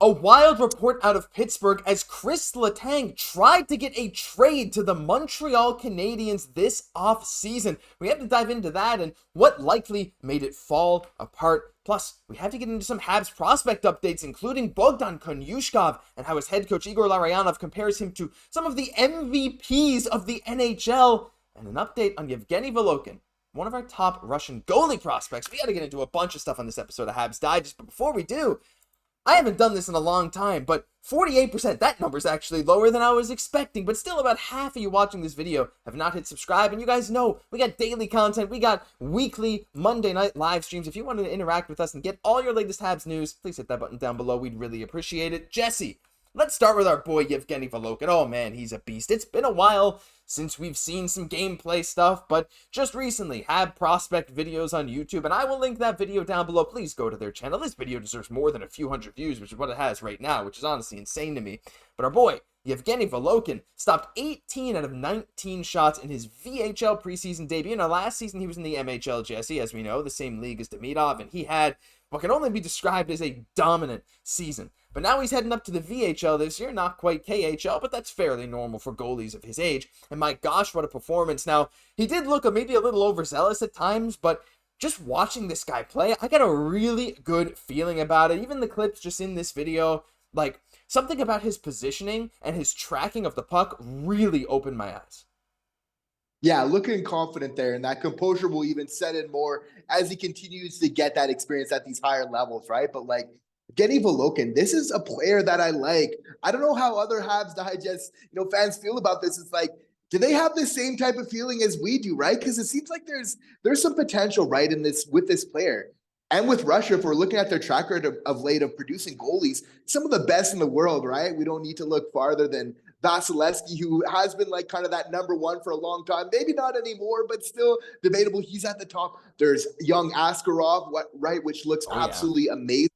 A wild report out of Pittsburgh as Kris Letang tried to get a trade to the Montreal Canadiens this offseason. We have to dive into that and what likely made it fall apart. Plus, we have to get into some Habs prospect updates, including Bogdan Konyushkov and how his head coach Igor Larionov compares him to some of the MVPs of the NHL, and an update on Yevgeni Volokhin, one of our top Russian goalie prospects. We got to get into a bunch of stuff on this episode of Habs Digest, but before we do, I haven't done this in a long time, but 48%, that number's actually lower than I was expecting, but still about half of you watching this video have not hit subscribe, and you guys know we got daily content, we got weekly Monday night live streams. If you wanted to interact with us and get all your latest Habs news, please hit that button down below, we'd really appreciate it. Jesse, let's start with our boy Yevgeni Volokhin. Oh man, he's a beast. It's been a while since we've seen some gameplay stuff, but just recently had prospect videos on YouTube, and I will link that video down below. Please go to their channel. This video deserves more than a few hundred views, which is what it has right now, which is honestly insane to me. But our boy Yevgeni Volokhin stopped 18 out of 19 shots in his VHL preseason debut. Now, last season he was in the MHL, Jesse, as we know, the same league as Demidov, and he had what can only be described as a dominant season. But now he's heading up to the VHL this year, not quite KHL, but that's fairly normal for goalies of his age. And my gosh, what a performance. Now, he did look maybe a little overzealous at times, but just watching this guy play, I got a really good feeling about it. Even the clips just in this video, like, something about his positioning and his tracking of the puck really opened my eyes. Yeah, looking confident there, and that composure will even set in more as he continues to get that experience at these higher levels, right? But like, Yevgeni Volokhin, this is a player that I like. I don't know how other Habs Digest, fans feel about this. It's like, do they have the same type of feeling as we do, right? Because it seems like there's some potential, right, in this with this player. And with Russia, if we're looking at their track record of late of producing goalies, some of the best in the world, right? We don't need to look farther than Vasilevsky, who has been like kind of that number one for a long time. Maybe not anymore, but still debatable. He's at the top. There's young Askarov, right, which looks absolutely amazing.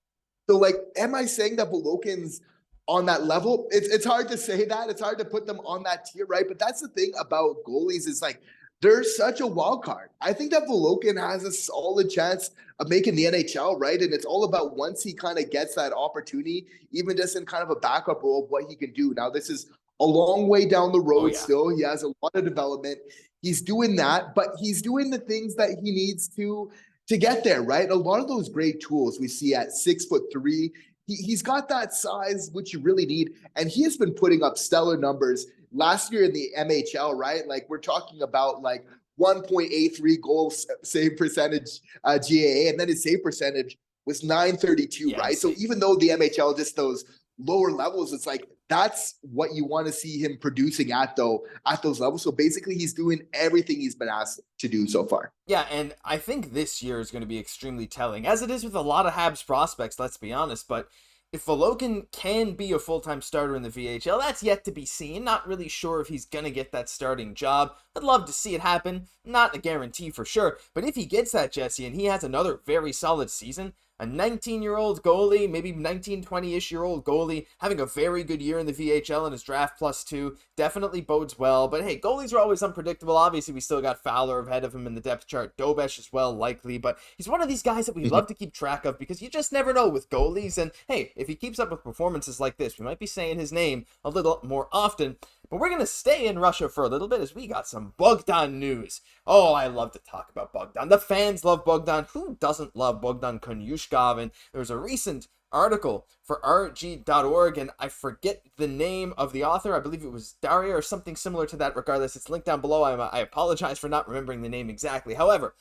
So, like, am I saying that Volokhin's on that level? It's hard to say that. It's hard to put them on that tier, right? But that's the thing about goalies is, like, they're such a wild card. I think that Volokhin has a solid chance of making the NHL, right? And it's all about once he kind of gets that opportunity, even just in kind of a backup role, what he can do. Now, this is a long way down the road still. He has a lot of development. He's doing that, but he's doing the things that he needs to get there, right? A lot of those great tools we see at 6'3", he's got that size, which you really need. And he has been putting up stellar numbers last year in the MHL, right? Like, we're talking about like 1.83 goal save percentage GAA, and then his save percentage was 932, right? So even though the MHL, just those lower levels, it's like, that's what you want to see him producing at those levels. So basically he's doing everything he's been asked to do so far. Yeah, and I think this year is going to be extremely telling, as it is with a lot of Habs prospects, let's be honest. But if Volokhin can be a full-time starter in the VHL, that's yet to be seen. Not really sure if he's going to get that starting job. I'd love to see it happen. Not a guarantee for sure. But if he gets that, Jesse, and he has another very solid season, a 19-year-old goalie, maybe 19, 20-ish-year-old goalie, having a very good year in the VHL in his draft +2, definitely bodes well. But hey, goalies are always unpredictable. Obviously, we still got Fowler ahead of him in the depth chart. Dobesh as well, likely. But he's one of these guys that we love to keep track of because you just never know with goalies. And hey, if he keeps up with performances like this, we might be saying his name a little more often. But we're going to stay in Russia for a little bit as we got some Bogdan news. Oh, I love to talk about Bogdan. The fans love Bogdan. Who doesn't love Bogdan Konyushkov? And there was a recent article for RG.org, and I forget the name of the author. I believe it was Daria or something similar to that. Regardless, it's linked down below. I apologize for not remembering the name exactly. However,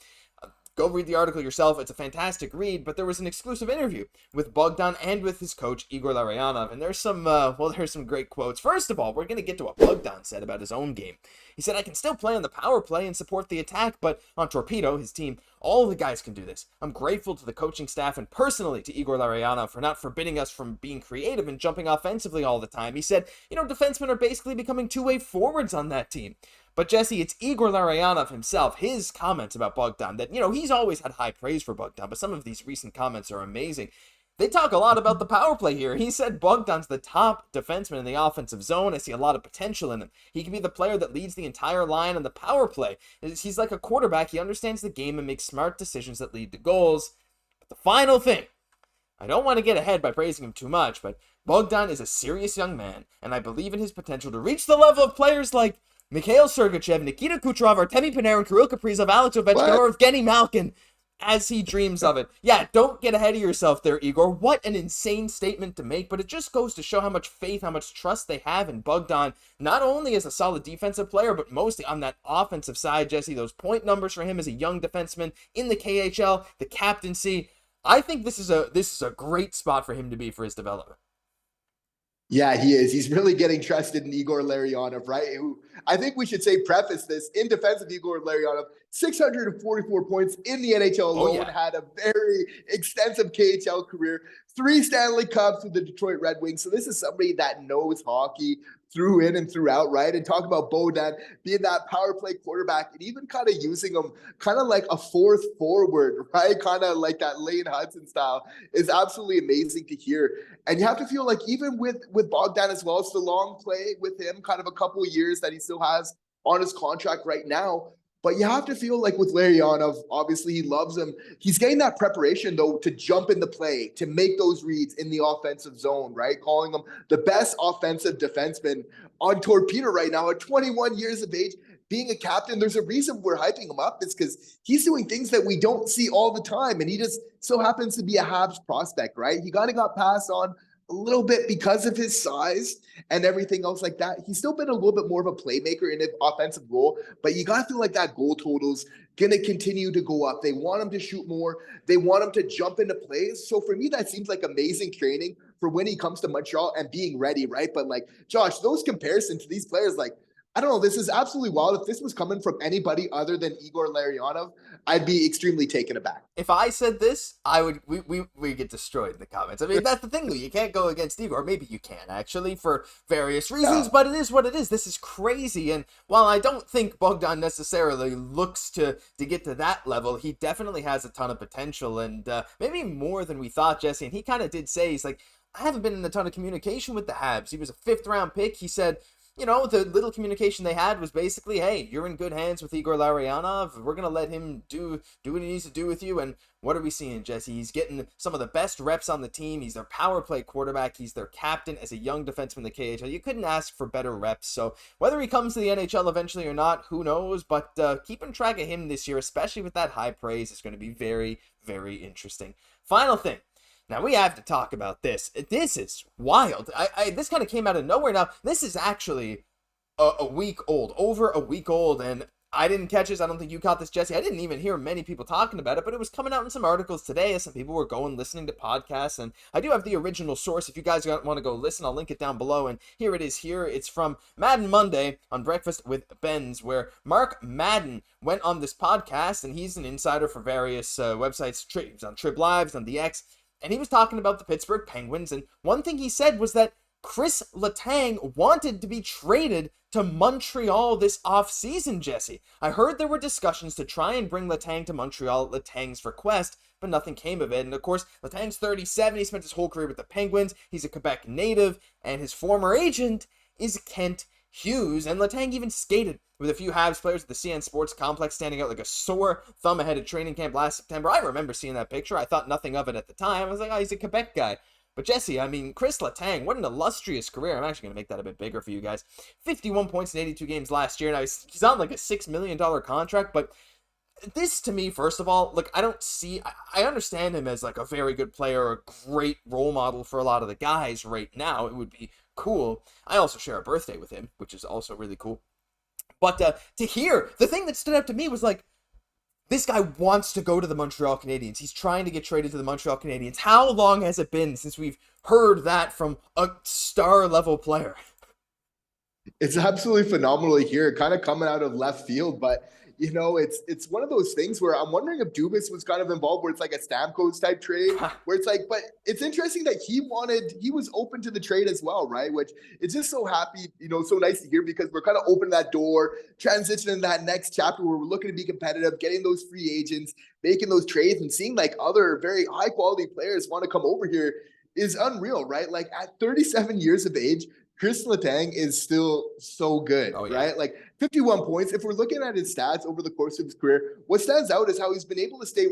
go read the article yourself. It's a fantastic read, but there was an exclusive interview with Bogdan and with his coach, Igor Larionov, and there's some great quotes. First of all, we're going to get to what Bogdan said about his own game. He said, "I can still play on the power play and support the attack, but on Torpedo, his team, all the guys can do this. I'm grateful to the coaching staff and personally to Igor Larionov for not forbidding us from being creative and jumping offensively all the time." He said, defensemen are basically becoming two-way forwards on that team. But Jesse, it's Igor Larionov himself, his comments about Bogdan, that, he's always had high praise for Bogdan, but some of these recent comments are amazing. They talk a lot about the power play here. He said Bogdan's the top defenseman in the offensive zone. I see a lot of potential in him. He can be the player that leads the entire line on the power play. He's like a quarterback. He understands the game and makes smart decisions that lead to goals. But the final thing I don't want to get ahead by praising him too much, but Bogdan is a serious young man, and I believe in his potential to reach the level of players like Mikhail Sergachev, Nikita Kucherov, Artemi Panarin, Kirill Kaprizov, Alex Ovechkin, or Evgeny Malkin, as he dreams of it. Yeah, don't get ahead of yourself there, Igor. What an insane statement to make, but it just goes to show how much faith, how much trust they have in Bogdan, not only as a solid defensive player, but mostly on that offensive side, Jesse. Those point numbers for him as a young defenseman in the KHL, the captaincy. I think this is a great spot for him to be for his development. Yeah, he is. He's really getting trusted in Igor Larionov, right? Who I think we should say preface this in defense of Igor Larionov. 644 points in the NHL alone, had a very extensive KHL career, 3 Stanley Cups with the Detroit Red Wings. So this is somebody that knows hockey through in and throughout, right? And talk about Bogdan being that power play quarterback and even kind of using him kind of like a fourth forward, right? Kind of like that Lane Hudson style is absolutely amazing to hear. And you have to feel like even with Bogdan as well, it's the long play with him, kind of a couple of years that he still has on his contract right now. But you have to feel like with Larionov, obviously he loves him. He's getting that preparation, though, to jump in the play, to make those reads in the offensive zone, right? Calling him the best offensive defenseman on Torpedo right now at 21 years of age. Being a captain, there's a reason we're hyping him up. It's because he's doing things that we don't see all the time. And he just so happens to be a Habs prospect, right? He kind of got passed on a little bit because of his size and everything else like that. He's still been a little bit more of a playmaker in an offensive role, but you got to feel like that goal total's going to continue to go up. They want him to shoot more. They want him to jump into plays. So for me, that seems like amazing training for when he comes to Montreal and being ready, right? But like, Josh, those comparisons to these players, like, I don't know. This is absolutely wild. If this was coming from anybody other than Igor Larionov, I'd be extremely taken aback. If I said this, we get destroyed in the comments. I mean, that's the thing, though. You can't go against Igor. Maybe you can, actually, for various reasons, but it is what it is. This is crazy. And while I don't think Bogdan necessarily looks to get to that level, he definitely has a ton of potential, and maybe more than we thought, Jesse. And he kind of did say, he's like, I haven't been in a ton of communication with the Habs. He was a 5th-round pick. He said, you know, the little communication they had was basically, hey, you're in good hands with Igor Larionov. We're going to let him do what he needs to do with you. And what are we seeing, Jesse? He's getting some of the best reps on the team. He's their power play quarterback. He's their captain as a young defenseman in the KHL. You couldn't ask for better reps. So whether he comes to the NHL eventually or not, who knows? But keeping track of him this year, especially with that high praise, is going to be very, very interesting. Final thing. Now, we have to talk about this. This is wild. This kind of came out of nowhere. Now, this is actually a week old, over a week old, and I didn't catch this. I don't think you caught this, Jesse. I didn't even hear many people talking about it, but it was coming out in some articles today as some people were going listening to podcasts, and I do have the original source. If you guys want to go listen, I'll link it down below, and here it is here. It's from Madden Monday on Breakfast with Benz, where Mark Madden went on this podcast, and he's an insider for various websites. He was on Trib Lives, on the X, and he was talking about the Pittsburgh Penguins, and one thing he said was that Kris Letang wanted to be traded to Montreal this offseason, Jesse. I heard there were discussions to try and bring Letang to Montreal at Letang's request, but nothing came of it. And of course, Letang's 37. He spent his whole career with the Penguins. He's a Quebec native, and his former agent is Kent Hughes. And Letang even skated with a few Habs players at the CN Sports Complex, standing out like a sore thumb ahead of training camp last September. I remember seeing that picture. I thought nothing of it at the time. I was like, oh, he's a Quebec guy. But Jesse, I mean, Kris Letang, what an illustrious career. I'm actually going to make that a bit bigger for you guys. 51 points in 82 games last year. Now, he's on like a $6 million contract, but this to me, first of all, look, I understand him as like a very good player, a great role model for a lot of the guys right now. It would be cool. I also share a birthday with him, which is also really cool. But to hear, the thing that stood out to me was like, this guy wants to go to the Montreal Canadiens. He's trying to get traded to the Montreal Canadiens. How long has it been since we've heard that from a star-level player? It's absolutely phenomenal to hear, kind of coming out of left field, but you know, it's one of those things where I'm wondering if Dubas was kind of involved, where it's like a Stamkos type trade, where it's like, but it's interesting that he was open to the trade as well, right? Which it's just so happy, you know, so nice to hear, because we're kind of opening that door, transitioning that next chapter where we're looking to be competitive, getting those free agents, making those trades, and seeing like other very high quality players want to come over here is unreal, right? Like at 37 years of age, Kris Letang is still so good, right? Like 51 points. If we're looking at his stats over the course of his career, what stands out is how he's been able to stay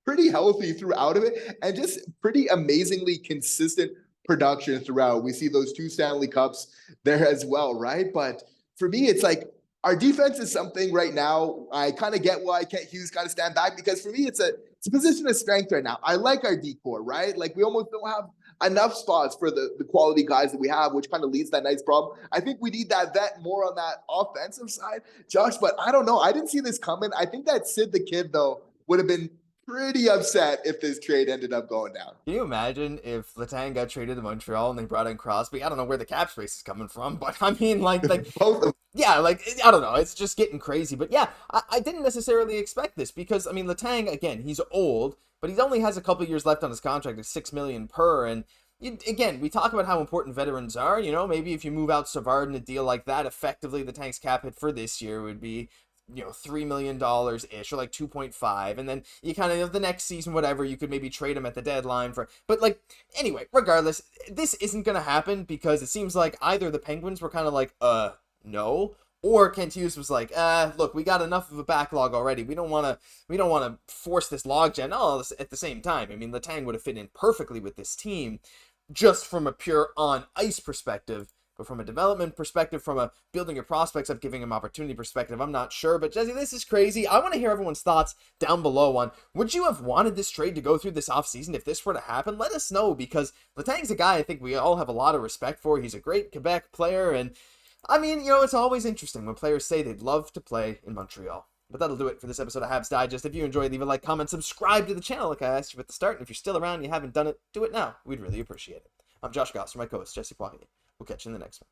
pretty healthy throughout of it and just pretty amazingly consistent production throughout. We see those 2 Stanley Cups there as well, right? But for me, it's like our defense is something right now. I kind of get why Kent Hughes kind of stand back, because for me, it's a position of strength right now. I like our decor, right? Like we almost don't have enough spots for the quality guys that we have, which kind of leads to that nice problem. I think we need that vet more on that offensive side, Josh, but I don't know. I didn't see this coming. I think that Sid the Kid, though, would have been pretty upset if this trade ended up going down. Can you imagine if Letang got traded to Montreal and they brought in Crosby? I don't know where the cap space is coming from, but I mean, like Both yeah, like, I don't know. It's just getting crazy. But yeah, I didn't necessarily expect this because, I mean, Letang, again, he's old, but he only has a couple years left on his contract at $6 million per. And again, we talk about how important veterans are. You know, maybe if you move out Savard in a deal like that, effectively the Tank's cap hit for this year would be, you know, $3 million ish, or like 2.5, and then you kind of, the next season, whatever, you could maybe trade him at the deadline for, but like, anyway, regardless, this isn't gonna happen because it seems like either the Penguins were kind of like, no, or Kent Hughes was like, look, we got enough of a backlog already. We don't want to force this logjam all at the same time. I mean, Letang would have fit in perfectly with this team, just from a pure on ice perspective. But from a development perspective, from a building your prospects up, giving him opportunity perspective, I'm not sure. But Jesse, this is crazy. I want to hear everyone's thoughts down below on, would you have wanted this trade to go through this offseason if this were to happen? Let us know, because Letang's a guy I think we all have a lot of respect for. He's a great Quebec player. And I mean, you know, it's always interesting when players say they'd love to play in Montreal. But that'll do it for this episode of Habs Digest. If you enjoyed, leave a like, comment, subscribe to the channel like I asked you at the start. And if you're still around and you haven't done it, do it now. We'd really appreciate it. I'm Josh Gosse, my co-host, Jesse Poirier. We'll catch you in the next one.